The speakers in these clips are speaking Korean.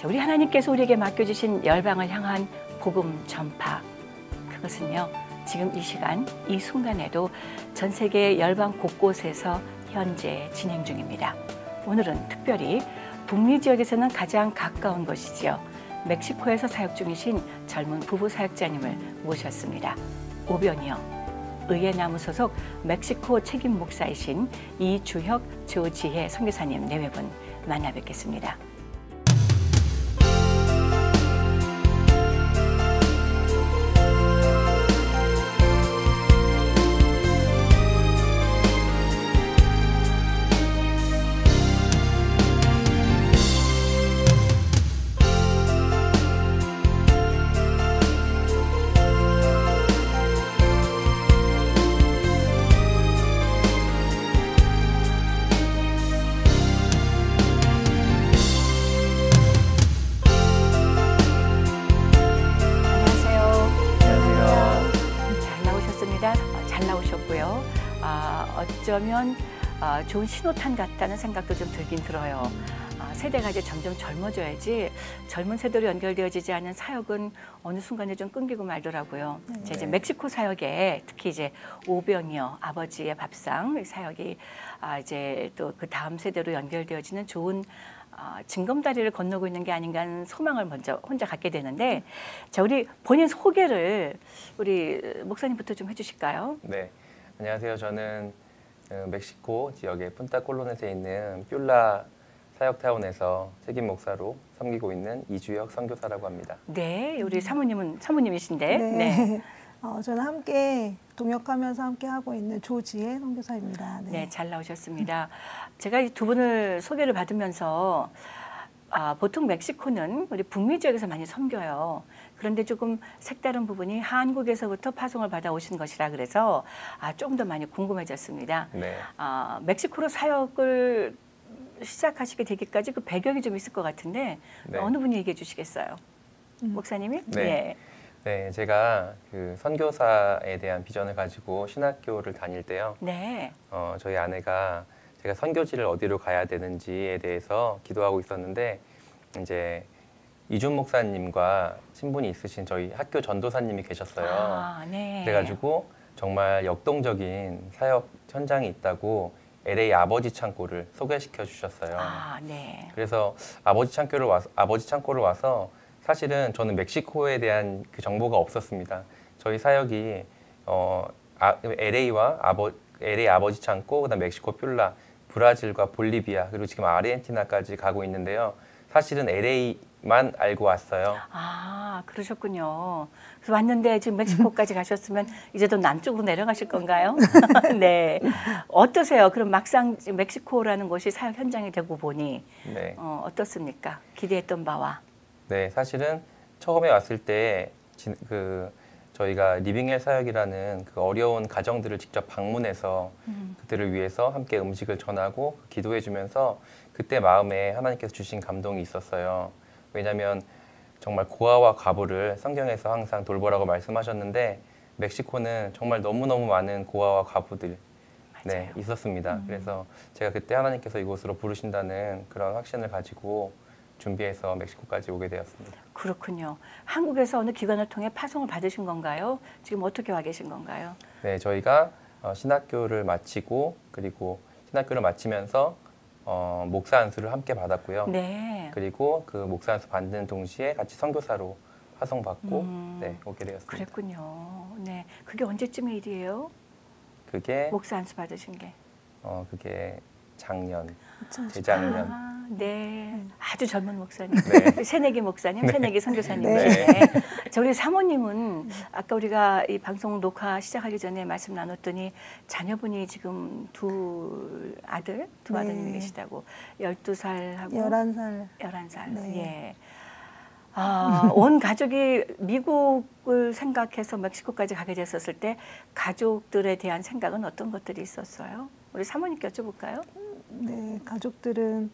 우리 하나님께서 우리에게 맡겨주신 열방을 향한 복음 전파, 그것은요 지금 이 시간 이 순간에도 전 세계 열방 곳곳에서 현재 진행 중입니다. 오늘은 특별히 북미 지역에서는 가장 가까운 곳이지요. 멕시코에서 사역 중이신 젊은 부부 사역자님을 모셨습니다. 오병이어 의예나무 소속 멕시코 책임 목사이신 이주혁 조지혜 선교사님 내외분 만나 뵙겠습니다. 어쩌면 좋은 신호탄 같다는 생각도 좀 들긴 들어요. 세대가 이제 점점 젊어져야지 젊은 세대로 연결되어지지 않은 사역은 어느 순간에 좀 끊기고 말더라고요. 네. 이제 멕시코 사역에 특히 이제 오병이어 아버지의 밥상 사역이 이제 또 그 다음 세대로 연결되어지는 좋은 징검다리를 건너고 있는 게 아닌가 하는 소망을 먼저 혼자 갖게 되는데, 자, 우리 본인 소개를 우리 목사님부터 좀 해주실까요? 네, 안녕하세요. 저는 멕시코 지역의 푼타콜로넷에 있는 뷸라 사역타운에서 책임 목사로 섬기고 있는 이주혁 선교사라고 합니다. 네, 우리 사모님이신데. 네. 네. 저는 함께 동역하면서 함께 하고 있는 조지혜 선교사입니다. 네. 네, 잘 나오셨습니다. 제가 이 두 분을 소개를 받으면서 보통 멕시코는 우리 북미 지역에서 많이 섬겨요. 그런데 조금 색다른 부분이 한국에서부터 파송을 받아오신 것이라 그래서 조금 더 많이 궁금해졌습니다. 네. 멕시코로 사역을 시작하시게 되기까지 그 배경이 좀 있을 것 같은데 네. 어느 분이 얘기해 주시겠어요? 목사님이? 네. 예. 네, 제가 그 선교사에 대한 비전을 가지고 신학교를 다닐 때요. 네. 저희 아내가 제가 선교지를 어디로 가야 되는지에 대해서 기도하고 있었는데, 이제 이준 목사님과 친분이 있으신 저희 학교 전도사님이 계셨어요. 네. 그래가지고 정말 역동적인 사역 현장이 있다고 LA 아버지 창고를 소개시켜 주셨어요. 네. 그래서 아버지 창고를 와서 사실은 저는 멕시코에 대한 그 정보가 없었습니다. 저희 사역이 LA 아버지 창고, 그다음 멕시코 뷸라, 브라질과 볼리비아, 그리고 지금 아르헨티나까지 가고 있는데요. 사실은 LA만 알고 왔어요. 그러셨군요. 그래서 왔는데 지금 멕시코까지 가셨으면 이제 더 남쪽으로 내려가실 건가요? 네. 어떠세요? 그럼 막상 멕시코라는 곳이 사역 현장이 되고 보니 네. 어떻습니까? 기대했던 바와. 네, 사실은 처음에 왔을 때 저희가 리빙헬 사역이라는 그 어려운 가정들을 직접 방문해서 그들을 위해서 함께 음식을 전하고 기도해 주면서 그때 마음에 하나님께서 주신 감동이 있었어요. 왜냐하면 정말 고아와 과부를 성경에서 항상 돌보라고 말씀하셨는데, 멕시코는 정말 너무너무 많은 고아와 과부들 네, 있었습니다. 그래서 제가 그때 하나님께서 이곳으로 부르신다는 그런 확신을 가지고 준비해서 멕시코까지 오게 되었습니다. 그렇군요. 한국에서 어느 기관을 통해 파송을 받으신 건가요? 지금 어떻게 와 계신 건가요? 네, 저희가 신학교를 마치고, 그리고 신학교를 마치면서 목사 안수를 함께 받았고요. 네. 그리고 그 목사 안수 받는 동시에 같이 선교사로 파송받고 네, 오게 되었습니다. 그랬군요. 네, 그게 언제쯤의 일이에요? 그게 목사 안수 받으신 게? 그게 재작년. 네, 아주 젊은 목사님, 네. 새내기 목사님, 네. 새내기 선교사님이시네. 네. 우리 사모님은 아까 우리가 이 방송 녹화 시작하기 전에 말씀 나눴더니 자녀분이 지금 두 아드님이 계시다고. 12살하고 11살. 예. 네. 온 가족이 미국을 생각해서 멕시코까지 가게 됐었을 때 가족들에 대한 생각은 어떤 것들이 있었어요? 우리 사모님께 여쭤볼까요? 네, 가족들은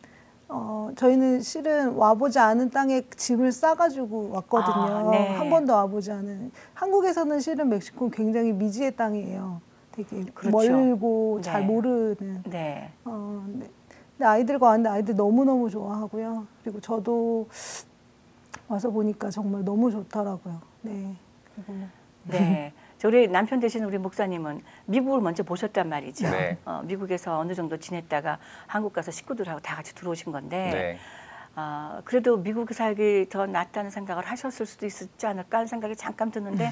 저희는 실은 와보지 않은 땅에 집을 싸가지고 왔거든요. 네. 한 번도 와보지 않은. 한국에서는 실은 멕시코는 굉장히 미지의 땅이에요. 되게 그렇죠. 멀고 네. 잘 모르는. 네. 네. 근데 아이들과 왔는데 아이들 너무너무 좋아하고요. 그리고 저도 와서 보니까 정말 너무 좋더라고요. 네. 그리고 네. 우리 남편 되신 우리 목사님은 미국을 먼저 보셨단 말이죠. 네. 미국에서 어느 정도 지냈다가 한국 가서 식구들하고 다 같이 들어오신 건데 네. 그래도 미국에 살기 더 낫다는 생각을 하셨을 수도 있지 않을까 하는 생각이 잠깐 드는데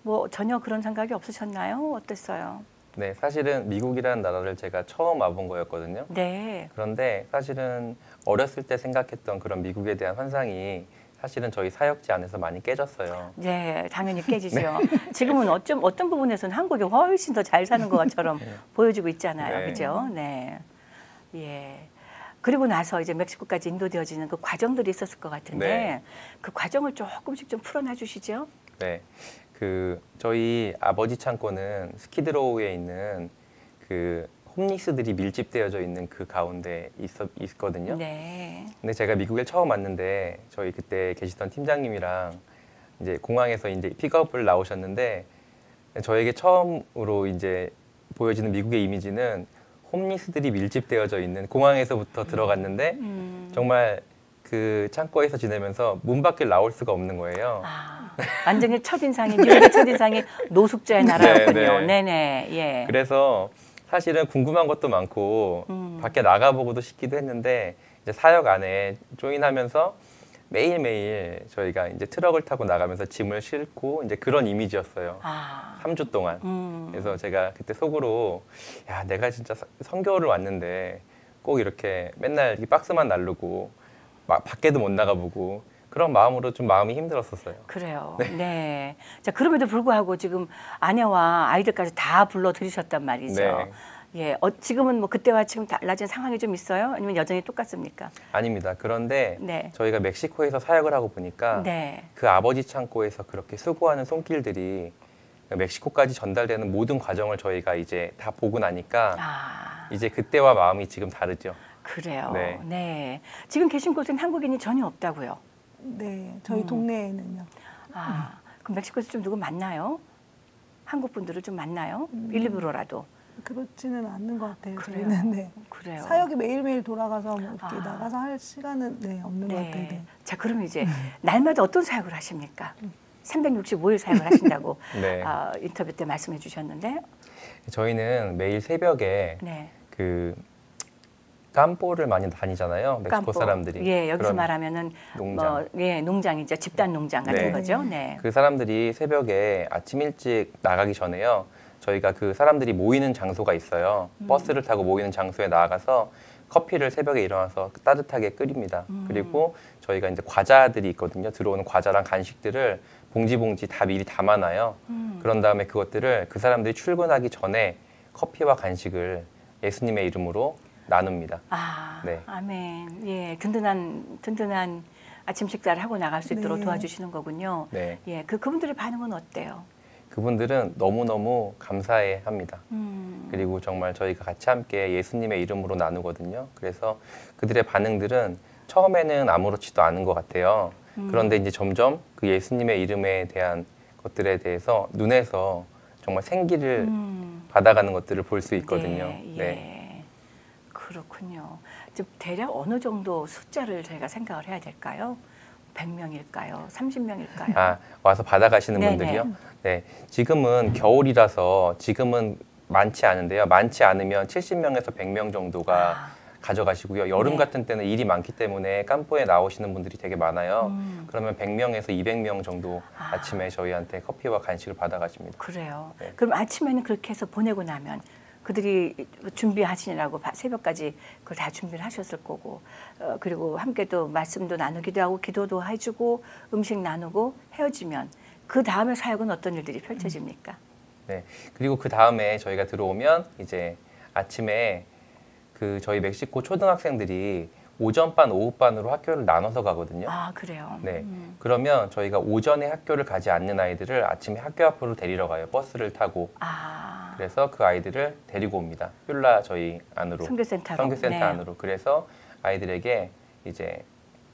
뭐 전혀 그런 생각이 없으셨나요? 어땠어요? 네, 사실은 미국이라는 나라를 제가 처음 와본 거였거든요. 네. 그런데 사실은 어렸을 때 생각했던 그런 미국에 대한 환상이 사실은 저희 사역지 안에서 많이 깨졌어요. 네, 당연히 깨지죠. 지금은 어떤 부분에서는 한국이 훨씬 더 잘 사는 것처럼 보여지고 있잖아요. 네. 그죠? 네. 예. 그리고 나서 이제 멕시코까지 인도되어지는 그 과정들이 있었을 것 같은데 네. 그 과정을 조금씩 좀 풀어놔 주시죠. 네, 저희 아버지 창고는 스키드로우에 있는 그 홈리스들이 밀집되어져 있는 그 가운데 있거든요. 네. 근데 제가 미국에 처음 왔는데 저희 그때 계시던 팀장님이랑 이제 공항에서 이제 픽업을 나오셨는데 저에게 처음으로 이제 보여지는 미국의 이미지는 홈리스들이 밀집되어져 있는 공항에서부터 들어갔는데 정말 그 창고에서 지내면서 문 밖을 나올 수가 없는 거예요. 완전히 첫인상이 미국의 첫인상이 노숙자의 나라였군요. 네, 네. 네네. 예. 그래서 사실은 궁금한 것도 많고 밖에 나가보고도 싶기도 했는데 이제 사역 안에 조인하면서 매일매일 저희가 이제 트럭을 타고 나가면서 짐을 싣고 이제 그런 이미지였어요. 3주 동안. 그래서 제가 그때 속으로 야, 내가 진짜 선교를 왔는데 꼭 이렇게 맨날 이 박스만 나르고 밖에도 못 나가보고 그런 마음으로 좀 마음이 힘들었었어요. 그래요. 네. 자, 그럼에도 불구하고 지금 아내와 아이들까지 다 불러 들이셨단 말이죠. 네. 예. 지금은 뭐 그때와 지금 달라진 상황이 좀 있어요? 아니면 여전히 똑같습니까? 아닙니다. 그런데 네. 저희가 멕시코에서 사역을 하고 보니까 네. 그 아버지 창고에서 그렇게 수고하는 손길들이 멕시코까지 전달되는 모든 과정을 저희가 이제 다 보고 나니까 이제 그때와 마음이 지금 다르죠. 그래요. 네. 네. 지금 계신 곳엔 한국인이 전혀 없다고요? 네, 저희 동네에는요. 그럼 멕시코에서 좀 누구 만나요? 한국 분들을 좀 만나요? 일부러라도. 그렇지는 않는 것 같아요. 그래요. 저희는 네. 그래요. 사역이 매일매일 돌아가서 뭐 이렇게 나가서 할 시간은 네, 없는 것 같아요. 네. 자, 그러면 이제 날마다 어떤 사역을 하십니까? 365일 사역을 하신다고 네. 인터뷰 때 말씀해 주셨는데. 저희는 매일 새벽에 네. 그 깜뽀를 많이 다니잖아요. 멕시코 깜뽀. 사람들이. 예, 여기서 그런 말하면은 농장. 농장이죠. 집단 농장 같은 네. 거죠. 네. 그 사람들이 새벽에 아침 일찍 나가기 전에요. 저희가 그 사람들이 모이는 장소가 있어요. 버스를 타고 모이는 장소에 나가서 커피를 새벽에 일어나서 따뜻하게 끓입니다. 그리고 저희가 이제 과자들이 있거든요. 들어오는 과자랑 간식들을 봉지 다 미리 담아놔요. 그런 다음에 그것들을 그 사람들이 출근하기 전에 커피와 간식을 예수님의 이름으로 나눕니다. 네. 아멘. 예, 든든한 아침 식사를 하고 나갈 수 있도록 네. 도와주시는 거군요. 네. 예, 그분들의 반응은 어때요? 그분들은 너무너무 감사해 합니다. 그리고 정말 저희가 같이 함께 예수님의 이름으로 나누거든요. 그래서 그들의 반응들은 처음에는 아무렇지도 않은 것 같아요. 그런데 이제 점점 그 예수님의 이름에 대한 것들에 대해서 눈에서 정말 생기를 받아가는 것들을 볼 수 있거든요. 네, 예. 네. 그렇군요. 지금 대략 어느 정도 숫자를 저희가 생각을 해야 될까요? 100명일까요? 30명일까요? 와서 받아가시는 네네. 분들이요? 네. 지금은 겨울이라서 지금은 많지 않은데요. 많지 않으면 70명에서 100명 정도가 가져가시고요. 여름 네. 같은 때는 일이 많기 때문에 깜포에 나오시는 분들이 되게 많아요. 그러면 100명에서 200명 정도 아침에 저희한테 커피와 간식을 받아가십니다. 그래요. 네. 그럼 아침에는 그렇게 해서 보내고 나면 그들이 준비하시느라고 새벽까지 그걸 다 준비를 하셨을 거고 그리고 함께 또 말씀도 나누기도 하고 기도도 해주고 음식 나누고 헤어지면 그 다음에 사역은 어떤 일들이 펼쳐집니까? 네. 그리고 그 다음에 저희가 들어오면 이제 아침에 그 저희 멕시코 초등학생들이 오전반, 오후반으로 학교를 나눠서 가거든요. 그래요. 네. 그러면 저희가 오전에 학교를 가지 않는 아이들을 아침에 학교 앞으로 데리러 가요. 버스를 타고. 그래서 그 아이들을 데리고 옵니다. 뮬라 저희 안으로. 선교센터로. 선교센터 네. 안으로. 그래서 아이들에게 이제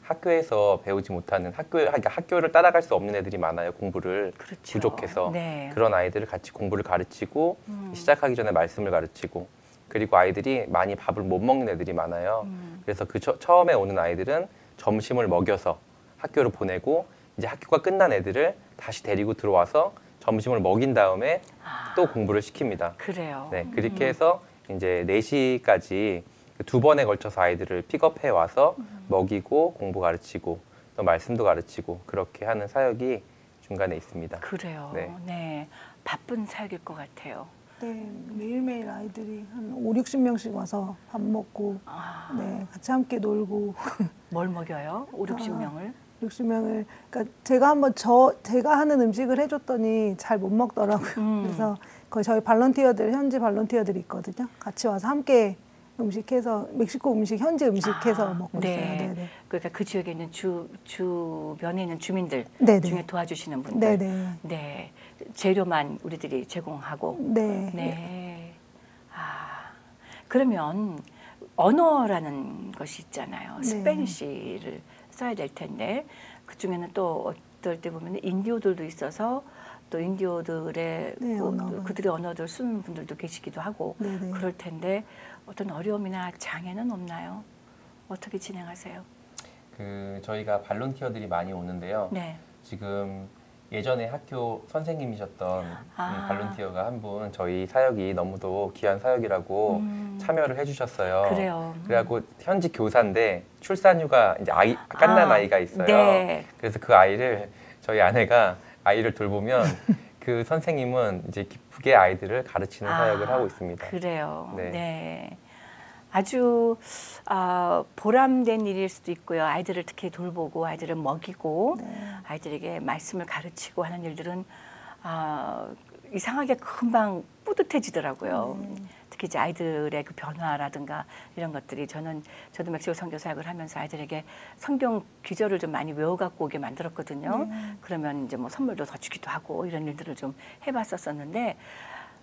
학교에서 배우지 못하는 그러니까 학교를 따라갈 수 없는 애들이 많아요. 공부를 그렇죠. 부족해서. 네. 그런 아이들을 같이 공부를 가르치고 시작하기 전에 말씀을 가르치고 그리고 아이들이 많이 밥을 못 먹는 애들이 많아요. 그래서 그 처음에 오는 아이들은 점심을 먹여서 학교를 보내고 이제 학교가 끝난 애들을 다시 데리고 들어와서 점심을 먹인 다음에 또 공부를 시킵니다. 그래요. 네, 그렇게 해서 이제 4시까지 2번에 걸쳐서 아이들을 픽업해 와서 먹이고 공부 가르치고 또 말씀도 가르치고 그렇게 하는 사역이 중간에 있습니다. 그래요. 네. 네. 바쁜 사역일 것 같아요. 네, 매일매일 아이들이 한 5, 60명씩 와서 밥 먹고 네, 같이 함께 놀고 뭘 먹여요? 5, 60명을? 60명을 그러니까 제가 한번 제가 하는 음식을 해줬더니 잘 못 먹더라고요. 그래서 거의 저희 발런티어들 현지 발런티어들이 있거든요. 같이 와서 함께 음식해서 멕시코 음식 현지 음식해서 먹고 네. 있어요. 네네. 그러니까 그 지역에 있는 주변에 있는 주민들 네네. 중에 도와주시는 분들. 네네. 네. 재료만 우리들이 제공하고. 네. 네. 아. 그러면 언어라는 것이 있잖아요. 네. 스페니쉬를 써야 될 텐데 그 중에는 또 어떨 때 보면 인디오들도 있어서 또 인디오들의 네, 언어가. 그들의 언어를 쓰는 분들도 계시기도 하고 네네. 그럴 텐데 어떤 어려움이나 장애는 없나요? 어떻게 진행하세요? 저희가 발론티어들이 많이 오는데요. 네. 지금 예전에 학교 선생님이셨던 발론티어가 한 분 저희 사역이 너무도 귀한 사역이라고 참여를 해주셨어요. 그래요. 그래갖고 현지 교사인데 출산휴가 이제 갓난 아이가 있어요. 네. 그래서 그 아이를 저희 아내가 아이를 돌보면 그 선생님은 이제 기쁘게 아이들을 가르치는 사역을 하고 있습니다. 그래요. 네. 네. 아주 보람된 일일 수도 있고요. 아이들을 특히 돌보고 아이들을 먹이고 아이들에게 말씀을 가르치고 하는 일들은 이상하게 금방 뿌듯해지더라고요. 특히 이제 아이들의 그 변화라든가 이런 것들이 저도 멕시코 선교사역을 하면서 아이들에게 성경 귀절을 좀 많이 외워갖고 오게 만들었거든요. 그러면 이제 뭐 선물도 더 주기도 하고 이런 일들을 좀 해봤었었는데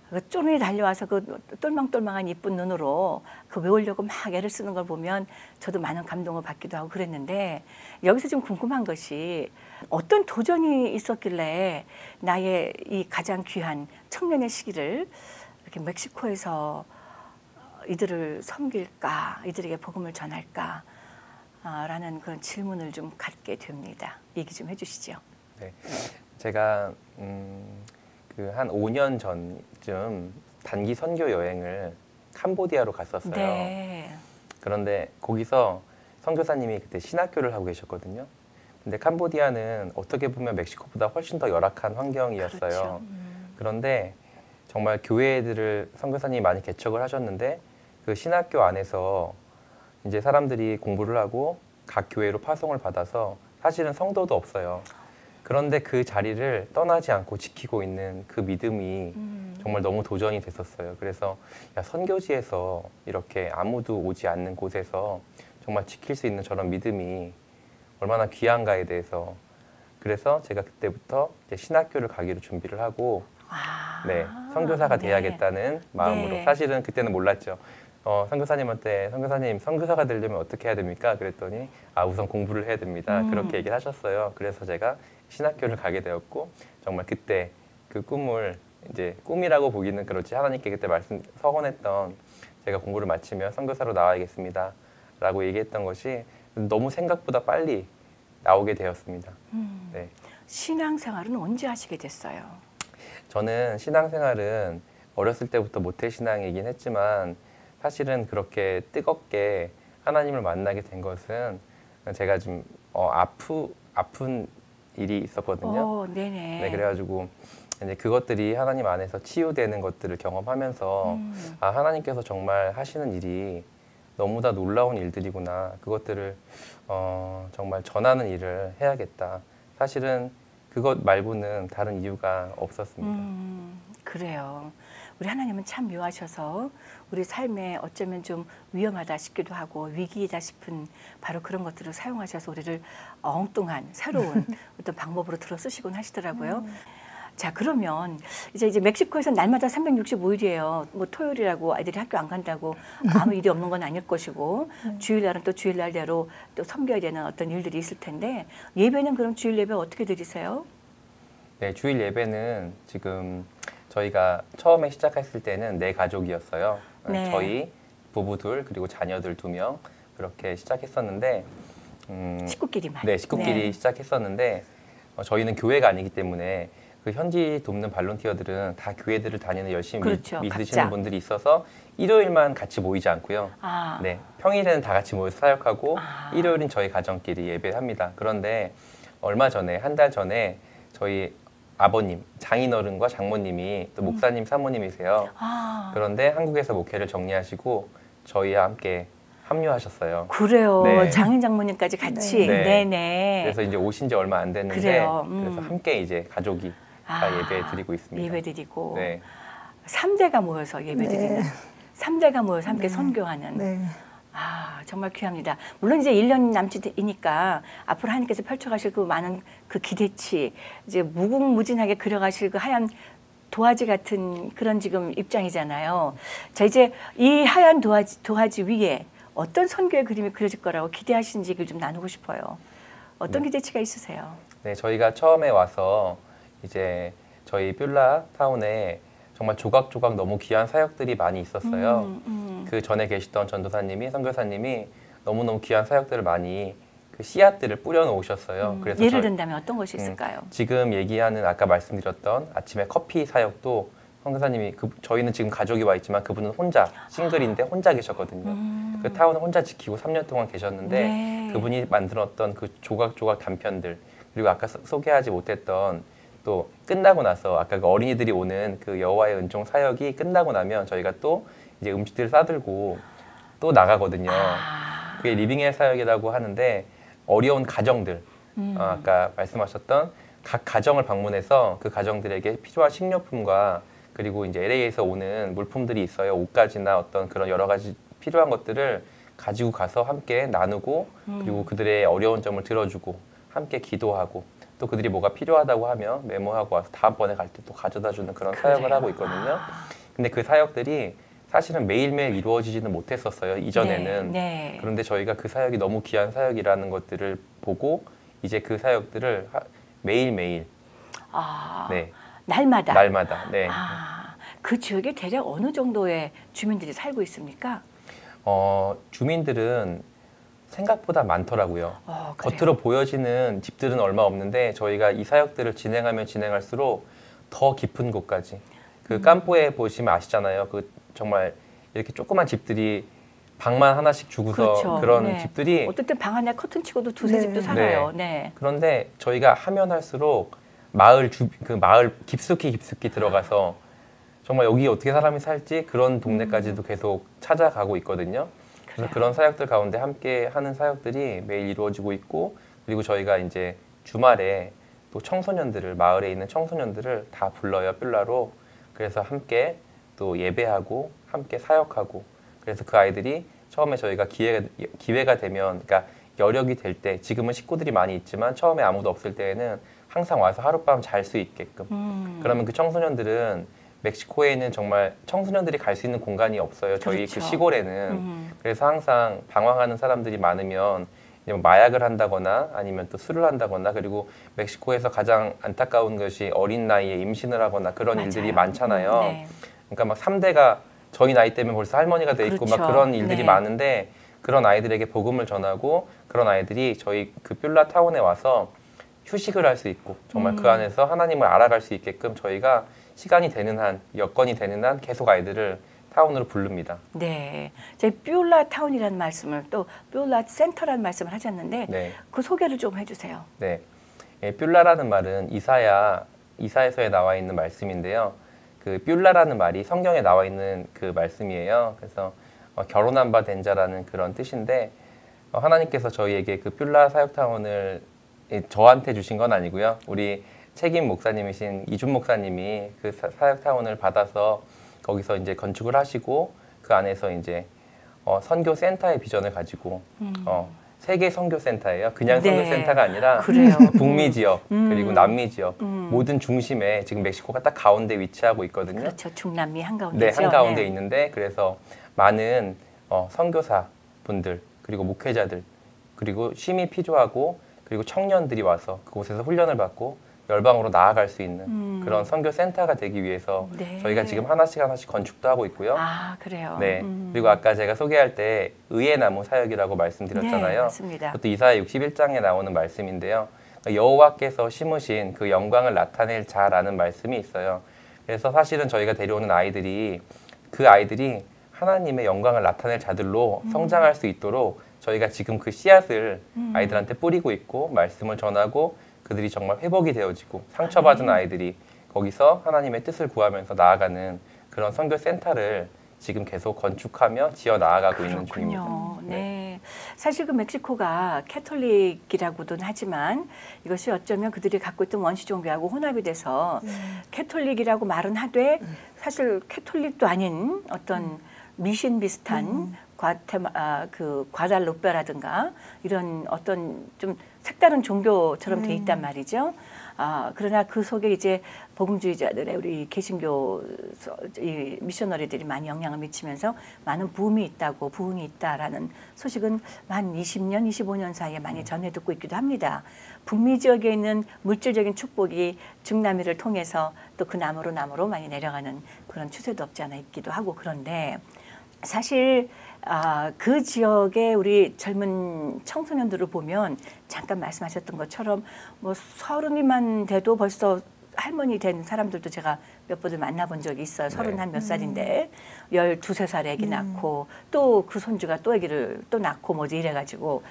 그 쪼르니 달려와서 그 똘망똘망한 이쁜 눈으로 그 외우려고 막 애를 쓰는 걸 보면 저도 많은 감동을 받기도 하고 그랬는데 여기서 좀 궁금한 것이 어떤 도전이 있었길래 나의 이 가장 귀한 청년의 시기를 이렇게 멕시코에서 이들을 섬길까, 이들에게 복음을 전할까 라는 그런 질문을 좀 갖게 됩니다. 얘기 좀 해주시죠. 네, 제가 한 5년 전쯤 단기 선교 여행을 캄보디아로 갔었어요. 네. 그런데 거기서 선교사님이 그때 신학교를 하고 계셨거든요. 근데 캄보디아는 어떻게 보면 멕시코보다 훨씬 더 열악한 환경이었어요. 그렇죠. 그런데 정말 교회들을 선교사님이 많이 개척을 하셨는데 그 신학교 안에서 이제 사람들이 공부를 하고 각 교회로 파송을 받아서 사실은 성도도 없어요. 그런데 그 자리를 떠나지 않고 지키고 있는 그 믿음이 정말 너무 도전이 됐었어요. 그래서 선교지에서 이렇게 아무도 오지 않는 곳에서 정말 지킬 수 있는 저런 믿음이 얼마나 귀한가에 대해서 그래서 제가 그때부터 이제 신학교를 가기로 준비를 하고 네, 선교사가 돼야겠다는 마음으로 네. 사실은 그때는 몰랐죠. 선교사님한테 선교사님 선교사가 되려면 어떻게 해야 됩니까? 그랬더니 우선 공부를 해야 됩니다. 그렇게 얘기를 하셨어요. 그래서 제가 신학교를 가게 되었고 정말 그때 그 꿈을 이제 꿈이라고 보기는 그렇지 하나님께 그때 서원했던 제가 공부를 마치면 선교사로 나와야겠습니다 라고 얘기했던 것이 너무 생각보다 빨리 나오게 되었습니다. 네. 신앙생활은 언제 하시게 됐어요? 저는 신앙생활은 어렸을 때부터 모태신앙이긴 했지만 사실은 그렇게 뜨겁게 하나님을 만나게 된 것은 제가 좀 아픈 일이 있었거든요. 네네. 네, 그래가지고 이제 그것들이 하나님 안에서 치유되는 것들을 경험하면서 하나님께서 정말 하시는 일이 너무나 놀라운 일들이구나. 그것들을 정말 전하는 일을 해야겠다. 사실은 그것 말고는 다른 이유가 없었습니다. 그래요. 우리 하나님은 참 묘하셔서 우리 삶에 어쩌면 좀 위험하다 싶기도 하고 위기이다 싶은 바로 그런 것들을 사용하셔서 우리를 엉뚱한 새로운 어떤 방법으로 들어 쓰시곤 하시더라고요. 자, 그러면 이제 멕시코에서 날마다 365일이에요. 뭐 토요일이라고 아이들이 학교 안 간다고 아무 일이 없는 건 아닐 것이고 주일날은 또 주일날대로 또 섬겨야 되는 어떤 일들이 있을 텐데 예배는 그럼 주일 예배 어떻게 드리세요? 네, 주일 예배는 지금 저희가 처음에 시작했을 때는 4가족이었어요. 네. 저희 부부 둘 그리고 자녀들 2명 그렇게 시작했었는데 식구끼리만. 네, 식구끼리 네. 시작했었는데 저희는 교회가 아니기 때문에 그 현지 돕는 발론티어들은 다 교회들을 다니는 열심히 그렇죠. 믿으시는 각자. 분들이 있어서 일요일만 같이 모이지 않고요. 아. 네, 평일에는 다 같이 모여서 사역하고 아. 일요일은 저희 가정끼리 예배합니다. 그런데 얼마 전에 한 달 전에 저희 아버님, 장인어른과 장모님이 또 목사님, 사모님이세요. 아. 그런데 한국에서 목회를 정리하시고 저희와 함께 합류하셨어요. 그래요. 네. 장인 장모님까지 같이. 네. 네네. 그래서 이제 오신 지 얼마 안 됐는데 그래요. 그래서 함께 이제 가족이 다 예배 드리고 있습니다. 예배 드리고. 네. 3대가 모여서 예배 드리는. 네. 3대가 모여서 함께 선교하는. 네. 아, 정말 귀합니다. 물론 이제 1년 남짓이니까 앞으로 하나님께서 펼쳐가실 그 많은 그 기대치, 이제 무궁무진하게 그려가실 그 하얀 도화지 같은 그런 지금 입장이잖아요. 자, 이제 이 하얀 도화지 위에 어떤 선교의 그림이 그려질 거라고 기대하시는지 얘기를 좀 나누고 싶어요. 어떤 기대치가 있으세요? 네, 저희가 처음에 와서 이제 저희 뷸라 타운에 정말 조각조각 너무 귀한 사역들이 많이 있었어요. 그 전에 계시던 전도사님이, 선교사님이 너무너무 귀한 사역들을 많이 그 씨앗들을 뿌려놓으셨어요. 그래서 예를 든다면 어떤 것이 있을까요? 지금 얘기하는 아까 말씀드렸던 아침에 커피 사역도 선교사님이 저희는 지금 가족이 와 있지만 그분은 혼자 싱글인데 혼자 계셨거든요. 그 타운을 혼자 지키고 3년 동안 계셨는데 네. 그분이 만들었던 그 조각조각 단편들 그리고 아까 소개하지 못했던 또 끝나고 나서 아까 그 어린이들이 오는 그 여호와의 은총 사역이 끝나고 나면 저희가 또 이제 음식들을 싸들고 또 나가거든요. 그게 리빙의 사역이라고 하는데 어려운 가정들 아까 말씀하셨던 각 가정을 방문해서 그 가정들에게 필요한 식료품과 그리고 이제 LA에서 오는 물품들이 있어요. 옷가지나 어떤 그런 여러 가지 필요한 것들을 가지고 가서 함께 나누고 그리고 그들의 어려운 점을 들어주고 함께 기도하고 또 그들이 뭐가 필요하다고 하면 메모하고 와서 다음번에 갈 때 또 가져다 주는 그런 사역을 하고 있거든요. 근데 그 사역들이 사실은 매일매일 이루어지지는 못했었어요. 이전에는. 네. 그런데 저희가 그 사역이 너무 귀한 사역이라는 것들을 보고 이제 그 사역들을 매일매일 네. 날마다 네. 그 지역에 대략 어느 정도의 주민들이 살고 있습니까? 주민들은 생각보다 많더라고요. 겉으로 보여지는 집들은 얼마 없는데 저희가 이 사역들을 진행하면 진행할수록 더 깊은 곳까지 그 깜포에 보시면 아시잖아요. 그 정말 이렇게 조그만 집들이 방만 하나씩 주고서 그렇죠. 그런 네. 집들이 어쨌든 방 안에 커튼 치고도 두세 네. 집도 살아요. 네. 그런데 저희가 하면 할수록 마을 깊숙이 들어가서 정말 여기 어떻게 사람이 살지 그런 동네까지도 계속 찾아가고 있거든요. 그래서 그런 사역들 가운데 함께 하는 사역들이 매일 이루어지고 있고 그리고 저희가 이제 주말에 또 청소년들을 마을에 있는 청소년들을 다 불러요. 뷸라로. 그래서 함께 또 예배하고 함께 사역하고 그래서 그 아이들이 처음에 저희가 기회가 되면 그러니까 여력이 될 때 지금은 식구들이 많이 있지만 처음에 아무도 없을 때에는 항상 와서 하룻밤 잘 수 있게끔 그러면 그 청소년들은 멕시코에 있는 정말 청소년들이 갈 수 있는 공간이 없어요. 저희 그렇죠. 그 시골에는. 그래서 항상 방황하는 사람들이 많으면 이제 마약을 한다거나 아니면 또 술을 한다거나 그리고 멕시코에서 가장 안타까운 것이 어린 나이에 임신을 하거나 그런 맞아요. 일들이 많잖아요. 네. 그러니까 막 3대가 저희 나이 때문에 벌써 할머니가 돼 있고 그렇죠. 막 그런 일들이 네. 많은데 그런 아이들에게 복음을 전하고 그런 아이들이 저희 그 뷸라 타운에 와서 휴식을 할 수 있고 정말 그 안에서 하나님을 알아갈 수 있게끔 저희가 시간이 되는 한, 여건이 되는 한 계속 아이들을 타운으로 부릅니다. 네. 저희 뷸라 타운이라는 말씀을 또 뷸라 센터라는 말씀을 하셨는데 네. 그 소개를 좀 해주세요. 네. 뷸라라는 말은 이사야서에 나와 있는 말씀인데요. 그 뷸라라는 말이 성경에 나와 있는 그 말씀이에요. 그래서 결혼한 바 된 자라는 그런 뜻인데 하나님께서 저희에게 그 뷸라 사역타운을 저한테 주신 건 아니고요. 우리 책임 목사님이신 이준 목사님이 그 사역타운을 받아서 거기서 이제 건축을 하시고 그 안에서 이제 선교 센터의 비전을 가지고 세계 선교 센터예요. 그냥 네. 선교 센터가 아니라 그래요. 북미 지역 그리고 남미 지역 모든 중심에 지금 멕시코가 딱 가운데 위치하고 있거든요. 그렇죠. 중남미 한가운데. 네, 한가운데 있는데 그래서 많은 선교사 분들 그리고 목회자들 그리고 쉼이 필요하고 그리고 청년들이 와서 그곳에서 훈련을 받고 열방으로 나아갈 수 있는 그런 선교 센터가 되기 위해서 네. 저희가 지금 하나씩 건축도 하고 있고요. 아, 그래요. 네. 그리고 아까 제가 소개할 때 의의 나무 사역이라고 말씀드렸잖아요. 네, 맞습니다. 그것도 이사야 61장에 나오는 말씀인데요. 여호와께서 심으신 그 영광을 나타낼 자라는 말씀이 있어요. 그래서 사실은 저희가 데려오는 아이들이 그 아이들이 하나님의 영광을 나타낼 자들로 성장할 수 있도록 저희가 지금 그 씨앗을 아이들한테 뿌리고 있고 말씀을 전하고 그들이 정말 회복이 되어지고 상처받은 아이들이 거기서 하나님의 뜻을 구하면서 나아가는 그런 선교 센터를 지금 계속 건축하며 지어 나아가고 있는 중입니다. 네. 사실 그 멕시코가 캐톨릭이라고는 하지만 이것이 어쩌면 그들이 갖고 있던 원시 종교하고 혼합이 돼서 캐톨릭이라고 말은 하되 사실 캐톨릭도 아닌 어떤 미신 비슷한 그 과달로페라든가 이런 어떤 좀 색다른 종교처럼 돼 있단 말이죠. 그러나 그 속에 이제 복음주의자들의 우리 개신교 이 미셔너리들이 많이 영향을 미치면서 많은 부흥이 있다라는 소식은 한 20년, 25년 사이에 많이 전해 듣고 있기도 합니다. 북미 지역에 있는 물질적인 축복이 중남미를 통해서 또 그 나무로 많이 내려가는 그런 추세도 없지 않아 있기도 하고 그런데 사실 그 지역의 우리 젊은 청소년들을 보면 잠깐 말씀하셨던 것처럼 뭐 30이만 돼도 벌써 할머니 된 사람들도 제가 몇 번을 만나본 적이 있어요. 30 한 몇 살인데 12, 13살 아기 낳고 또 그 손주가 또 아기를 또 낳고 뭐지 이래가지고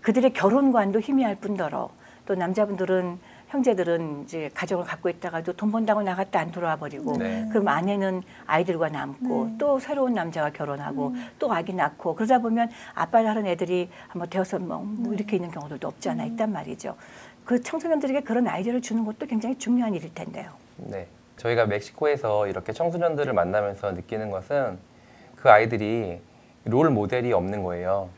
그들의 결혼관도 희미할 뿐더러 또 남자분들은 형제들은 이제 가정을 갖고 있다가도 돈 번다고 나갔다 안 돌아와 버리고 그럼 아내는 아이들과 남고 또 새로운 남자와 결혼하고 또 아기 낳고 그러다 보면 아빠 다른 애들이 뭐 대여섯 명 뭐 이렇게 있는 경우들도 없지 않아 있단 말이죠. 그 청소년들에게 그런 아이디어를 주는 것도 굉장히 중요한 일일 텐데요. 네, 저희가 멕시코에서 이렇게 청소년들을 만나면서 느끼는 것은 그 아이들이 롤 모델이 없는 거예요.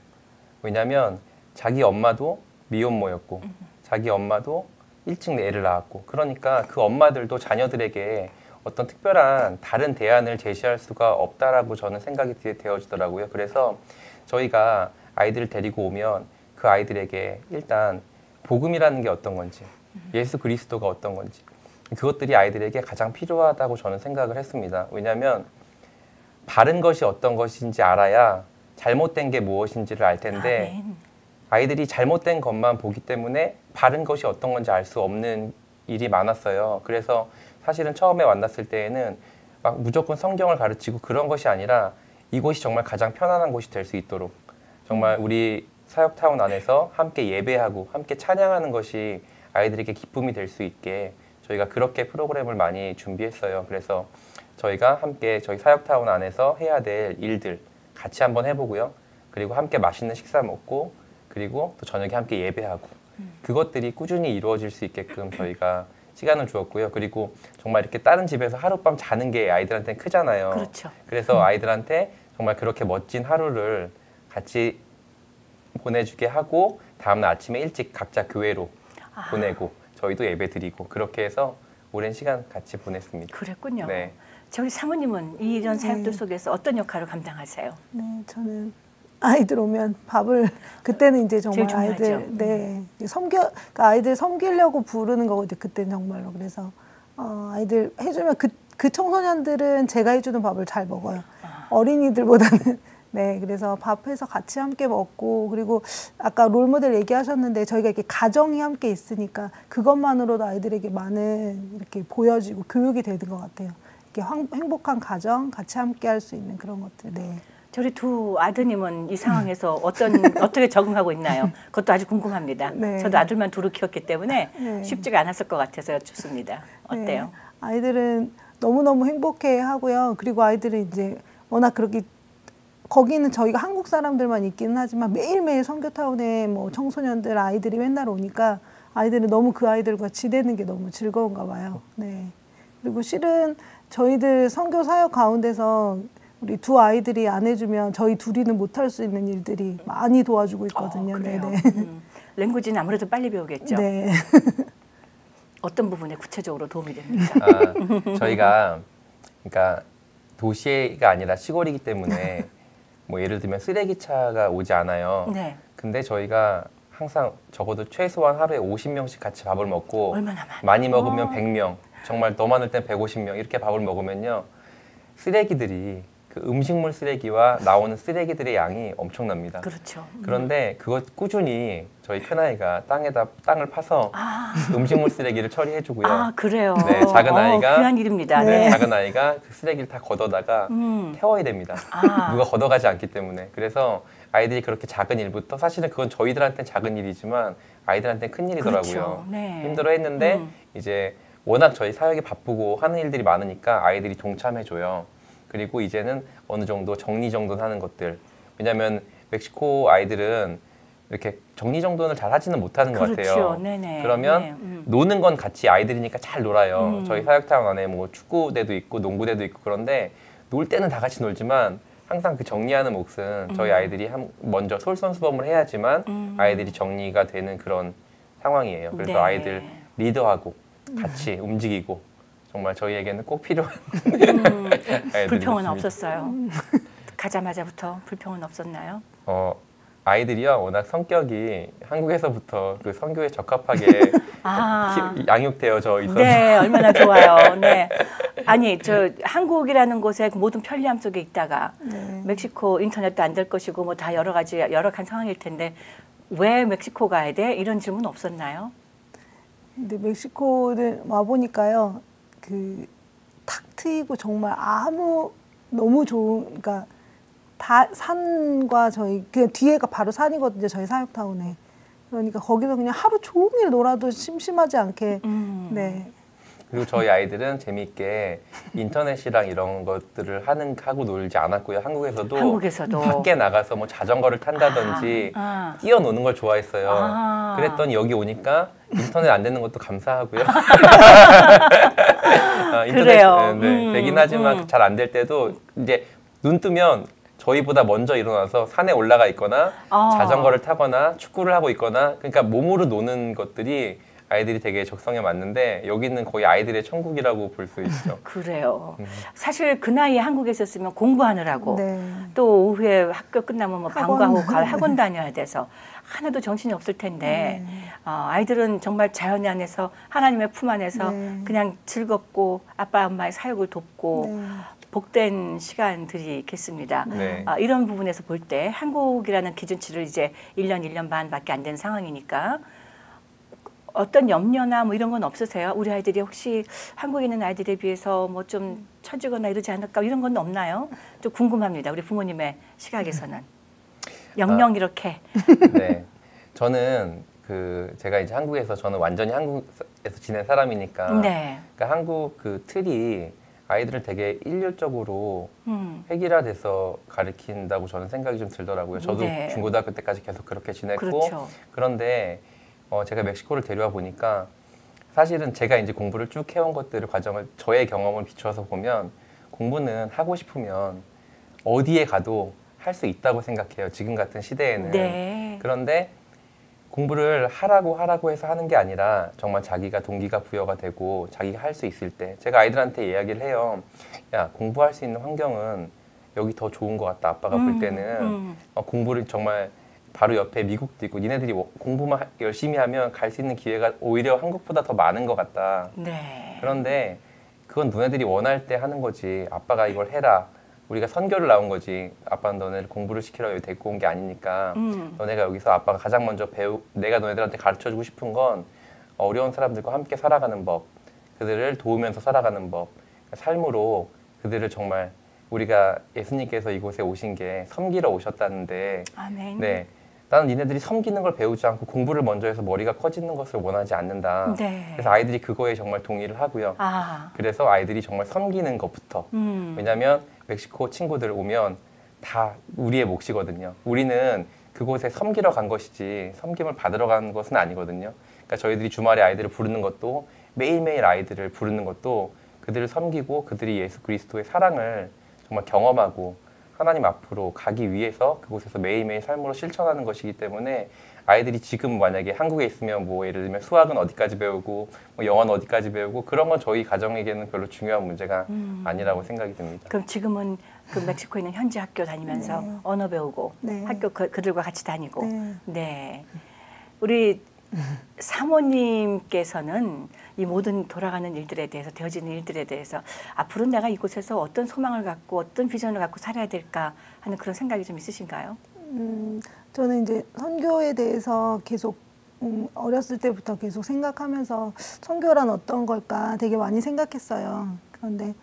왜냐하면 자기 엄마도 미혼모였고 자기 엄마도 일찍 애를 낳았고 그러니까 그 엄마들도 자녀들에게 어떤 특별한 다른 대안을 제시할 수가 없다라고 저는 생각이 되어지더라고요. 그래서 저희가 아이들을 데리고 오면 그 아이들에게 일단 복음이라는 게 어떤 건지 예수 그리스도가 어떤 건지 그것들이 아이들에게 가장 필요하다고 저는 생각을 했습니다. 왜냐하면 바른 것이 어떤 것인지 알아야 잘못된 게 무엇인지를 알 텐데 아이들이 잘못된 것만 보기 때문에 바른 것이 어떤 건지 알 수 없는 일이 많았어요. 그래서 사실은 처음에 만났을 때에는 막 무조건 성경을 가르치고 그런 것이 아니라 이곳이 정말 가장 편안한 곳이 될 수 있도록 정말 우리 사역타운 안에서 함께 예배하고 함께 찬양하는 것이 아이들에게 기쁨이 될 수 있게 저희가 그렇게 프로그램을 많이 준비했어요. 그래서 저희가 함께 저희 사역타운 안에서 해야 될 일들 같이 한번 해보고요. 그리고 함께 맛있는 식사 먹고 그리고 또 저녁에 함께 예배하고 그것들이 꾸준히 이루어질 수 있게끔 저희가 시간을 주었고요. 그리고 정말 이렇게 다른 집에서 하룻밤 자는 게 아이들한테는 크잖아요. 그렇죠. 그래서 아이들한테 정말 그렇게 멋진 하루를 같이 보내주게 하고 다음날 아침에 일찍 각자 교회로 보내고 저희도 예배 드리고 그렇게 해서 오랜 시간 같이 보냈습니다. 그랬군요. 네. 저희 사모님은 이런 사역들 속에서 어떤 역할을 감당하세요? 네, 저는 아이들 오면 밥을 그때는 이제 정말 제일 중요하죠. 그러니까 아이들 섬기려고 부르는 거거든요. 그때는 정말로. 그래서 아이들 해주면 그 청소년들은 제가 해주는 밥을 잘 먹어요. 어린이들보다는. 네, 그래서 밥해서 같이 함께 먹고 그리고 아까 롤모델 얘기하셨는데 저희가 이렇게 가정이 함께 있으니까 그것만으로도 아이들에게 많은 이렇게 보여지고 교육이 되는 것 같아요. 이렇게 행복한 가정 같이 함께 할 수 있는 그런 것들. 네. 저희 두 아드님은 이 상황에서 어떻게 적응하고 있나요? 그것도 아주 궁금합니다. 네. 저도 아들만 둘을 키웠기 때문에 네. 쉽지가 않았을 것 같아서 여쭙습니다. 어때요? 네. 아이들은 너무너무 행복해 하고요. 그리고 아이들은 이제 워낙 그렇게 거기는 저희가 한국 사람들만 있기는 하지만 매일매일 선교타운에 뭐 청소년들 아이들이 맨날 오니까 아이들은 너무 그 아이들과 지내는 게 너무 즐거운가 봐요. 네. 그리고 실은 저희들 선교 사역 가운데서 우리 두 아이들이 안 해주면 저희 둘이는 못할 수 있는 일들이 많이 도와주고 있거든요. 그래요? 네네. 랭귀지는 아무래도 빨리 배우겠죠? 네. 어떤 부분에 구체적으로 도움이 됩니까? 저희가 그러니까 도시가 아니라 시골이기 때문에 뭐 예를 들면 쓰레기차가 오지 않아요. 네. 근데 저희가 항상 적어도 최소한 하루에 50명씩 같이 밥을 먹고 얼마나 많이 먹으면 100명, 정말 더 많을 땐 150명 이렇게 밥을 먹으면요. 쓰레기들이 그 음식물 쓰레기와 나오는 쓰레기들의 양이 엄청납니다. 그렇죠. 그런데 그것 꾸준히 저희 큰아이가 땅을 파서 음식물 쓰레기를 처리해주고요. 아, 그래요. 네, 작은 아이가 귀한 일입니다. 네. 네. 작은 아이가 그 쓰레기를 다 걷어다가 태워야 됩니다. 누가 걷어가지 않기 때문에. 그래서 아이들이 그렇게 작은 일부터 사실은 그건 저희들한테는 작은 일이지만 아이들한테는 큰 일이더라고요. 그렇죠. 네. 힘들어했는데 이제 워낙 저희 사역이 바쁘고 하는 일들이 많으니까 아이들이 동참해줘요. 그리고 이제는 어느 정도 정리정돈 하는 것들. 왜냐하면 멕시코 아이들은 이렇게 정리정돈을 잘 하지는 못하는 것 그렇죠. 같아요. 네네. 그러면 네. 노는 건 같이 아이들이니까 잘 놀아요. 저희 사역장 안에 뭐 축구대도 있고 농구대도 있고 그런데 놀 때는 다 같이 놀지만 항상 그 정리하는 몫은 저희 아이들이 먼저 솔선수범을 해야지만 아이들이 정리가 되는 그런 상황이에요. 그래서 네. 아이들 리더하고 같이 움직이고 정말 저희에게는 꼭 필요한 불평은 아이들이었습니다. 없었어요. 가자마자부터 불평은 없었나요? 아이들이요 워낙 성격이 한국에서부터 그 선교에 적합하게 양육되어져 있어서 네, 얼마나 좋아요. 네. 아니, 저 한국이라는 곳에 그 모든 편리함 속에 있다가 멕시코 인터넷도 안 될 것이고 뭐 다 여러 가지 열악한 상황일 텐데 왜 멕시코 가야 돼? 이런 질문 없었나요? 근데 멕시코를 와 보니까요, 그 탁 트이고 정말 너무 좋은, 그러니까 다 산과 저희 그 뒤에가 바로 산이거든요, 저희 사역타운에. 그러니까 거기서 그냥 하루 종일 놀아도 심심하지 않게. 네. 그리고 저희 아이들은 재미있게 인터넷이랑 이런 것들을 하고 놀지 않았고요. 한국에서도 밖에 나가서 뭐 자전거를 탄다든지 뛰어노는 걸 좋아했어요. 그랬더니 여기 오니까 인터넷 안 되는 것도 감사하고요. 인터넷 그래요. 되긴 하지만 잘 안 될 때도 이제 눈 뜨면 저희보다 먼저 일어나서 산에 올라가 있거나 자전거를 타거나 축구를 하고 있거나 그러니까 몸으로 노는 것들이 아이들이 되게 적성에 맞는데 여기는 거의 아이들의 천국이라고 볼 수 있죠. 그래요. 사실 그 나이에 한국에 있었으면 공부하느라고 또 오후에 학교 끝나면 뭐 방과후 학원 다녀야 돼서 하나도 정신이 없을 텐데 아이들은 정말 자연 안에서 하나님의 품 안에서 그냥 즐겁고 아빠 엄마의 사역을 돕고 복된 시간들이 있겠습니다. 이런 부분에서 볼 때 한국이라는 기준치를 이제 1년, 1년 반밖에 안 된 상황이니까 어떤 염려나 뭐 이런 건 없으세요? 우리 아이들이 혹시 한국에 있는 아이들에 비해서 뭐 좀 처지거나 이러지 않을까 이런 건 없나요? 좀 궁금합니다. 우리 부모님의 시각에서는. 영영 이렇게. 네. 저는 제가 이제 한국에서 저는 완전히 한국에서 지낸 사람이니까 그러니까 한국 그 틀이 아이들을 되게 일률적으로 획일화돼서 가르친다고 저는 생각이 좀 들더라고요. 저도 중고등학교 때까지 계속 그렇게 지냈고 그런데 제가 멕시코를 데려와 보니까 사실은 제가 이제 공부를 쭉 해온 것들을 과정을 저의 경험을 비추어서 보면 공부는 하고 싶으면 어디에 가도 할 수 있다고 생각해요. 지금 같은 시대에는. 그런데 공부를 하라고 해서 하는 게 아니라 정말 자기가 동기가 부여가 되고 자기가 할 수 있을 때 제가 아이들한테 이야기를 해요. 야, 공부할 수 있는 환경은 여기 더 좋은 것 같다. 아빠가 볼 때는 공부를 정말 바로 옆에 미국도 있고 니네들이 공부만 열심히 하면 갈 수 있는 기회가 오히려 한국보다 더 많은 것 같다. 그런데 그건 너네들이 원할 때 하는 거지. 아빠가 이걸 해라. 우리가 선교를 나온 거지. 아빠는 너네를 공부를 시키러 여기 데리고 온 게 아니니까 너네가 여기서 아빠가 가장 먼저 내가 너네들한테 가르쳐주고 싶은 건 어려운 사람들과 함께 살아가는 법, 그들을 도우면서 살아가는 법, 삶으로 그들을 정말 우리가 예수님께서 이곳에 오신 게 섬기러 오셨다는데 아멘. 네. 나는 니네들이 섬기는 걸 배우지 않고 공부를 먼저 해서 머리가 커지는 것을 원하지 않는다. 그래서 아이들이 그거에 정말 동의를 하고요. 그래서 아이들이 정말 섬기는 것부터. 왜냐하면 멕시코 친구들 오면 다 우리의 몫이거든요. 우리는 그곳에 섬기러 간 것이지 섬김을 받으러 간 것은 아니거든요. 그러니까 저희들이 주말에 아이들을 부르는 것도 매일매일 아이들을 부르는 것도 그들을 섬기고 그들이 예수 그리스도의 사랑을 정말 경험하고 하나님 앞으로 가기 위해서 그곳에서 매일매일 삶으로 실천하는 것이기 때문에 아이들이 지금 만약에 한국에 있으면 뭐 예를 들면 수학은 어디까지 배우고 뭐 영어는 어디까지 배우고 그런 건 저희 가정에게는 별로 중요한 문제가 아니라고 생각이 듭니다. 그럼 지금은 그 멕시코에 있는 현지 학교 다니면서 언어 배우고 학교 그들과 같이 다니고 우리 사모님께서는 이 모든 돌아가는 일들에 대해서 되어지는 일들에 대해서 앞으로 내가 이곳에서 어떤 소망을 갖고 어떤 비전을 갖고 살아야 될까 하는 그런 생각이 좀 있으신가요? 저는 이제 선교에 대해서 계속 어렸을 때부터 계속 생각하면서 선교란 어떤 걸까 되게 많이 생각했어요. 그런데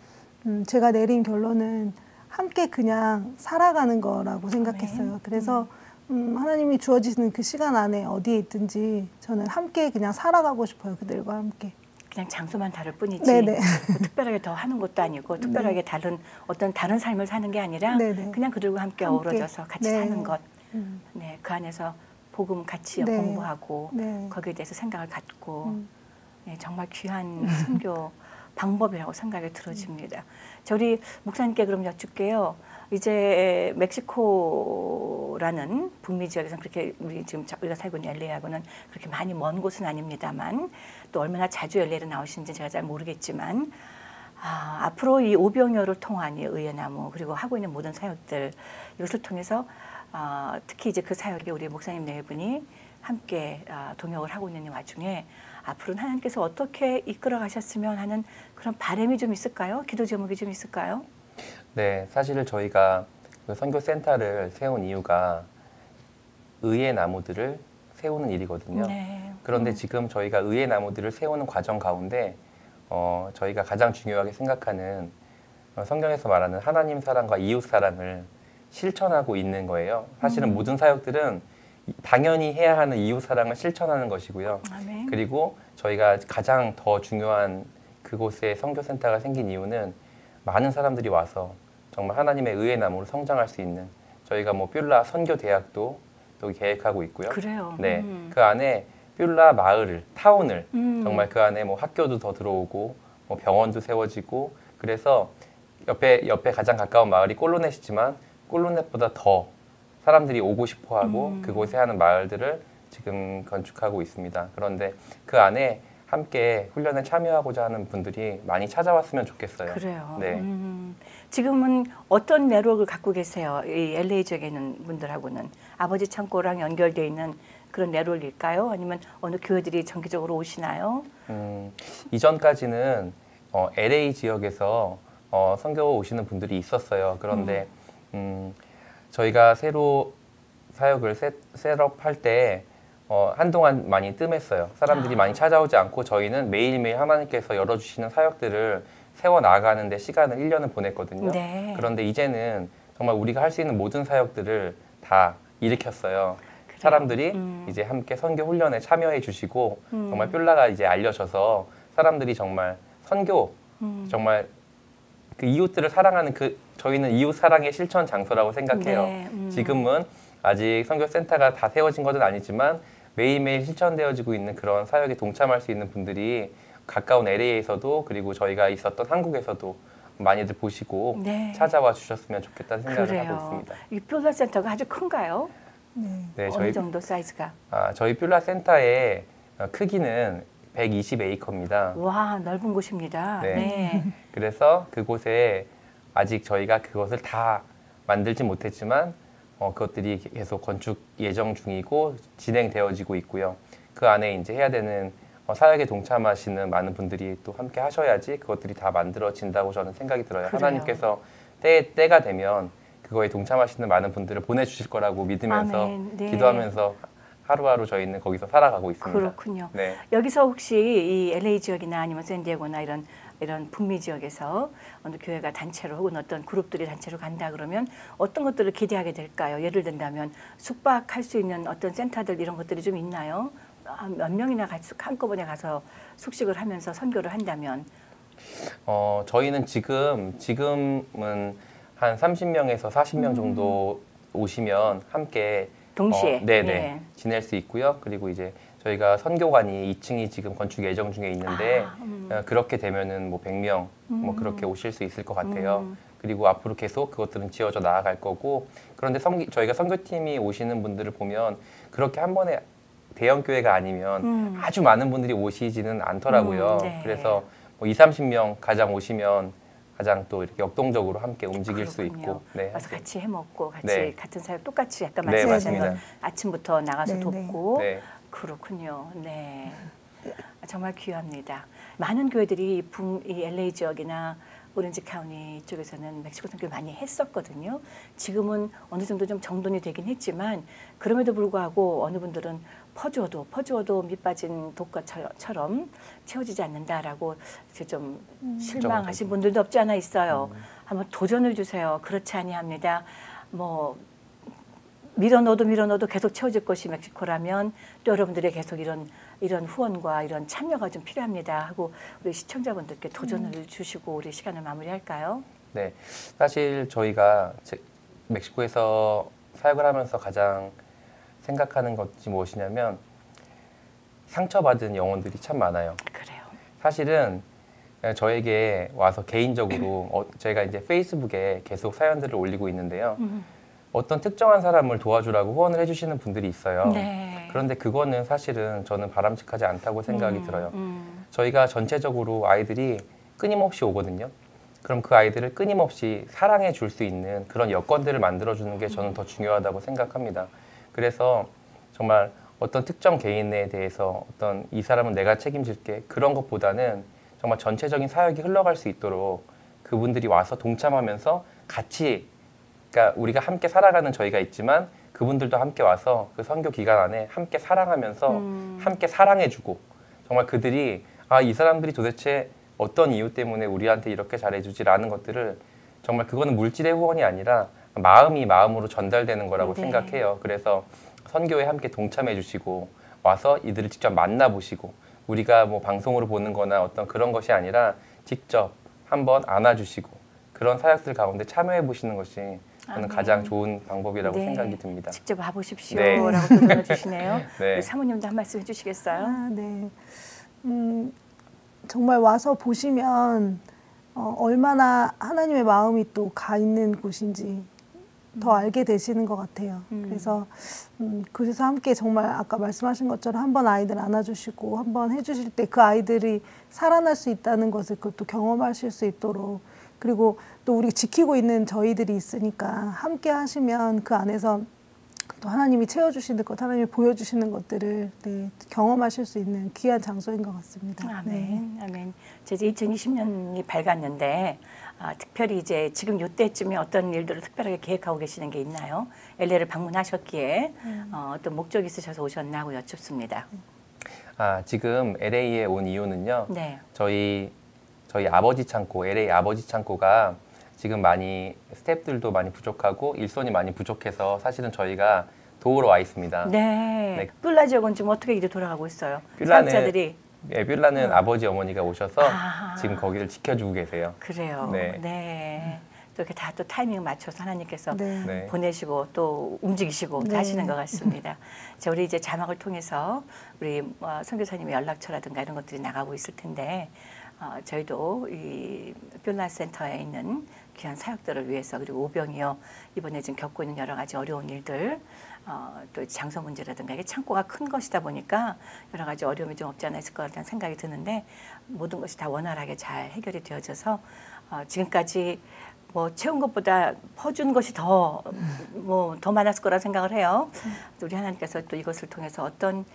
제가 내린 결론은 함께 그냥 살아가는 거라고 생각했어요. 그래서 하나님이 주어지는 그 시간 안에 어디에 있든지 저는 함께 그냥 살아가고 싶어요. 그들과 함께. 그냥 장소만 다를 뿐이지 네네. 뭐 특별하게 더 하는 것도 아니고 특별하게 다른 어떤 다른 삶을 사는 게 아니라 네네. 그냥 그들과 함께 어우러져서 같이 네. 사는 것. 네, 그 안에서 복음 같이 네. 공부하고 네. 거기에 대해서 생각을 갖고 네, 정말 귀한 선교 방법이라고 생각이 들어집니다. 저희 목사님께 그럼 여쭙게요. 이제 멕시코라는 북미 지역에서는 그렇게 우리 지금 우리가 살고 있는 LA하고는 그렇게 많이 먼 곳은 아닙니다만 또 얼마나 자주 LA를 나오시는지 제가 잘 모르겠지만 앞으로 이 오병이어를 통한 이 의회나무 그리고 하고 있는 모든 사역들 이것을 통해서 특히 이제 그 사역에 우리 목사님 네 분이 함께 동역을 하고 있는 와중에 앞으로는 하나님께서 어떻게 이끌어 가셨으면 하는 그런 바람이 좀 있을까요? 기도 제목이 좀 있을까요? 네, 사실 저희가 그 선교센터를 세운 이유가 의의 나무들을 세우는 일이거든요. 네. 그런데 지금 저희가 의의 나무들을 세우는 과정 가운데 저희가 가장 중요하게 생각하는 성경에서 말하는 하나님 사랑과 이웃 사랑을 실천하고 있는 거예요. 사실은 모든 사역들은 당연히 해야 하는 이웃 사랑을 실천하는 것이고요. 아멘. 그리고 저희가 가장 더 중요한 그곳에 선교센터가 생긴 이유는 많은 사람들이 와서 정말 하나님의 의의 나무로 성장할 수 있는 저희가 뭐 뷸라 선교 대학도 또 계획하고 있고요. 그래요. 네, 그 안에 뷸라 마을을 타운을 정말 그 안에 뭐 학교도 더 들어오고 뭐 병원도 세워지고 그래서 옆에 가장 가까운 마을이 꼴로넷이지만 꼴로넷보다 더 사람들이 오고 싶어하고 그곳에 하는 마을들을 지금 건축하고 있습니다. 그런데 그 안에 함께 훈련에 참여하고자 하는 분들이 많이 찾아왔으면 좋겠어요. 그래요. 네. 지금은 어떤 내력을 갖고 계세요? 이 LA 지역에 있는 분들하고는 아버지 창고랑 연결되어 있는 그런 내롤일까요? 아니면 어느 교회들이 정기적으로 오시나요? 이전까지는 LA 지역에서 선교 오시는 분들이 있었어요. 그런데 저희가 새로 사역을 셋업할 때 한동안 많이 뜸했어요. 사람들이 많이 찾아오지 않고 저희는 매일매일 하나님께서 열어주시는 사역들을 세워나가는 데 시간을 1년을 보냈거든요. 네. 그런데 이제는 정말 우리가 할 수 있는 모든 사역들을 다 일으켰어요. 사람들이 이제 함께 선교 훈련에 참여해 주시고 정말 뷸라가 이제 알려져서 사람들이 정말 선교 정말 그 이웃들을 사랑하는 저희는 이웃 사랑의 실천 장소라고 생각해요. 네, 지금은 아직 선교센터가 다 세워진 것은 아니지만 매일매일 실천되어지고 있는 그런 사역에 동참할 수 있는 분들이 가까운 LA에서도 그리고 저희가 있었던 한국에서도 많이들 보시고 네. 찾아와 주셨으면 좋겠다는 생각을 그래요. 하고 있습니다. 이 뷸라 센터가 아주 큰가요? 네, 어느 정도 사이즈가? 저희 뷸라 센터의 크기는 120에이커입니다. 와, 넓은 곳입니다. 네. 네. 그래서 그곳에 아직 저희가 그것을 다 만들지 못했지만 그것들이 계속 건축 예정 중이고 진행되어지고 있고요. 그 안에 이제 해야 되는 사역에 동참하시는 많은 분들이 또 함께 하셔야지 그것들이 다 만들어진다고 저는 생각이 들어요. 그래요. 하나님께서 때가 되면 그거에 동참하시는 많은 분들을 보내주실 거라고 믿으면서 아멘. 네. 기도하면서 하루하루 저희는 거기서 살아가고 있습니다. 그렇군요. 네. 여기서 혹시 이 LA 지역이나 아니면 샌디에고나 이런 북미 지역에서 어느 교회가 단체로 혹은 어떤 그룹들이 단체로 간다 그러면 어떤 것들을 기대하게 될까요? 예를 든다면 숙박할 수 있는 어떤 센터들 이런 것들이 좀 있나요? 몇 명이나 한꺼번에 가서 숙식을 하면서 선교를 한다면 저희는 지금은 한 30명에서 40명 정도 오시면 함께 동시에 네네 지낼 수 있고요. 그리고 이제 저희가 선교관이 2층이 지금 건축 예정 중에 있는데 그렇게 되면은 뭐 100명 뭐 그렇게 오실 수 있을 것 같아요. 그리고 앞으로 계속 그것들은 지어져 나아갈 거고 그런데 저희가 선교팀이 오시는 분들을 보면 그렇게 한 번에 대형 교회가 아니면 아주 많은 분들이 오시지는 않더라고요. 네. 그래서 뭐 2, 30명 가장 오시면 가장 또 이렇게 역동적으로 함께 움직일 수 그렇군요. 있고 네. 와서 같이 해먹고 같이 네. 같은 사역 똑같이 약간 네, 말씀하신 맞습니다. 건 아침부터 나가서 네, 돕고 네. 그렇군요. 네. 정말 귀합니다. 많은 교회들이 이 LA 지역이나 오렌지 카운티 쪽에서는 멕시코 선교를 많이 했었거든요. 지금은 어느 정도 좀 정돈이 되긴 했지만 그럼에도 불구하고 어느 분들은 퍼주어도 밑 빠진 독과처럼 채워지지 않는다라고 이렇게 좀 실망하신 분들도 없지 않아 있어요. 한번 도전을 주세요. 그렇지 아니합니다. 뭐 밀어넣어도 계속 채워질 것이 멕시코라면 또 여러분들의 계속 이런 후원과 이런 참여가 좀 필요합니다 하고 우리 시청자분들께 도전을 주시고 우리 시간을 마무리할까요? 네, 사실 저희가 멕시코에서 사역을 하면서 가장 생각하는 것이 무엇이냐면 상처받은 영혼들이 참 많아요. 그래요. 사실은 저에게 와서 개인적으로 저희가 이제 페이스북에 계속 사연들을 올리고 있는데요. 어떤 특정한 사람을 도와주라고 후원을 해주시는 분들이 있어요. 네. 그런데 그거는 사실은 저는 바람직하지 않다고 생각이 들어요. 저희가 전체적으로 아이들이 끊임없이 오거든요. 그럼 그 아이들을 끊임없이 사랑해 줄 수 있는 그런 여건들을 만들어주는 게 저는 더 중요하다고 생각합니다. 그래서 정말 어떤 특정 개인에 대해서 어떤 이 사람은 내가 책임질게 그런 것보다는 정말 전체적인 사역이 흘러갈 수 있도록 그분들이 와서 동참하면서 같이, 그러니까 우리가 함께 살아가는 저희가 있지만 그분들도 함께 와서 그 선교 기간 안에 함께 사랑하면서 함께 사랑해주고 정말 그들이 이 사람들이 도대체 어떤 이유 때문에 우리한테 이렇게 잘해주지라는 것들을 정말 그거는 물질의 후원이 아니라 마음이 마음으로 전달되는 거라고 네. 생각해요. 그래서 선교에 함께 동참해 주시고 와서 이들을 직접 만나보시고 우리가 뭐 방송으로 보는 거나 어떤 그런 것이 아니라 직접 한번 안아주시고 그런 사역들 가운데 참여해 보시는 것이 저는 가장 좋은 방법이라고 네. 생각이 듭니다. 직접 와보십시오 네. 라고 도전을 주시네요. 네. 우리 사모님도 한 말씀 해주시겠어요? 네. 정말 와서 보시면 얼마나 하나님의 마음이 또 가 있는 곳인지 더 알게 되시는 것 같아요. 그래서 그래서 함께 정말 아까 말씀하신 것처럼 한번 아이들 안아주시고 한번 해주실 때 그 아이들이 살아날 수 있다는 것을 그것도 경험하실 수 있도록, 그리고 또 우리 지키고 있는 저희들이 있으니까 함께 하시면 그 안에서 또 하나님이 채워주시는 것, 하나님이 보여주시는 것들을 경험하실 수 있는 귀한 장소인 것 같습니다. 아멘, 아멘. 이제 2020년이 밝았는데 특별히 이제 지금 이때쯤에 어떤 일들을 특별하게 계획하고 계시는 게 있나요? LA를 방문하셨기에 어떤 목적이 있으셔서 오셨나 하고 여쭙습니다. 지금 LA에 온 이유는요. 네. 저희 아버지 창고, LA 아버지 창고가 지금 많이 스태프들도 많이 부족하고 일손이 많이 부족해서 사실은 저희가 도우러 와 있습니다. 네. 뷸라 지역은 지금 어떻게 일이 돌아가고 있어요? 뷸라는- 사역자들이. 네, 뷸라는 아버지 어머니가 오셔서 지금 거기를 지켜주고 계세요. 그래요. 네. 네. 또 이렇게 다 또 타이밍을 맞춰서 하나님께서 네. 보내시고 또 움직이시고 또 네. 하시는 것 같습니다. 자, 우리 이제 자막을 통해서 우리 선교사님의 연락처라든가 이런 것들이 나가고 있을 텐데 저희도 이 뷸라 센터에 있는 귀한 사역들을 위해서, 그리고 오병이어 이번에 지금 겪고 있는 여러 가지 어려운 일들, 또 장소 문제라든가 이게 창고가 큰 것이다 보니까 여러 가지 어려움이 좀 없지 않아 있을 거라는 생각이 드는데 모든 것이 다 원활하게 잘 해결이 되어져서 지금까지 뭐 채운 것보다 퍼준 것이 더 많았을 거라 생각을 해요. 우리 하나님께서 또 이것을 통해서 어떤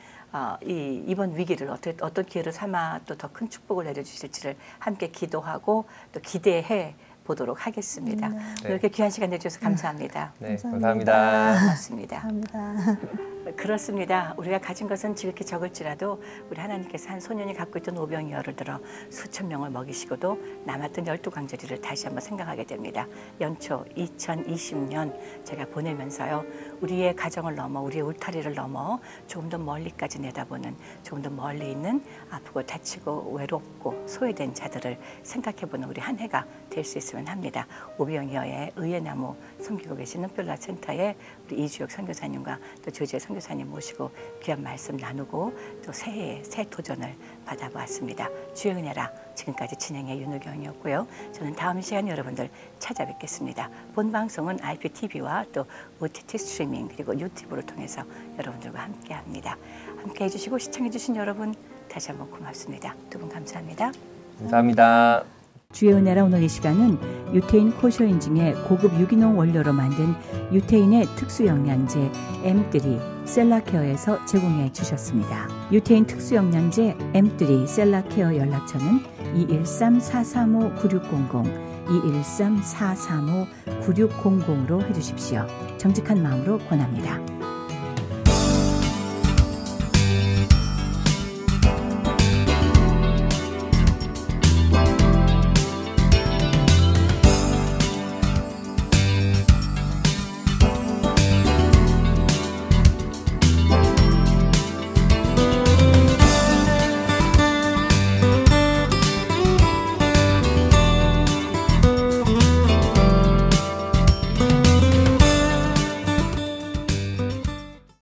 이번 위기를 어떤 기회를 삼아 또 더 큰 축복을 내려주실지를 함께 기도하고 또 기대해 보도록 하겠습니다. 네. 이렇게 귀한 시간 내주셔서 감사합니다. 네, 감사합니다. 감사합니다. 고맙습니다. 감사합니다. 그렇습니다. 우리가 가진 것은 지극히 적을지라도 우리 하나님께서 한 소년이 갖고 있던 오병이어를 들어 수천 명을 먹이시고도 남았던 12광저리를 다시 한번 생각하게 됩니다. 연초 2020년 제가 보내면서요. 우리의 가정을 넘어 우리의 울타리를 넘어 조금 더 멀리까지 내다보는, 조금 더 멀리 있는 아프고 다치고 외롭고 소외된 자들을 생각해보는 우리 한 해가 될 수 있으면 합니다. 오병이어의 의예나무 섬기고 계시는 뷸라 센터의 우리 이주혁 선교사님과 또 조지혜 선교사님 모시고 귀한 말씀 나누고 또 새해의 새 도전을 받아보았습니다. 주의 은혜라. 지금까지 진행의 윤우경이었고요. 저는 다음 시간 여러분들 찾아뵙겠습니다. 본 방송은 IPTV와 또 OTT 스트리밍 그리고 유튜브를 통해서 여러분들과 함께합니다. 함께해 주시고 시청해 주신 여러분 다시 한번 고맙습니다. 두 분 감사합니다. 감사합니다. 주의 은혜라 오늘 이 시간은 유태인 코쇼인 중에 고급 유기농 원료로 만든 유태인의 특수영양제 M3 셀라케어에서 제공해 주셨습니다. 유태인 특수영양제 M3 셀라케어 연락처는 213-435-9600 213-435-9600로 해주십시오. 정직한 마음으로 권합니다.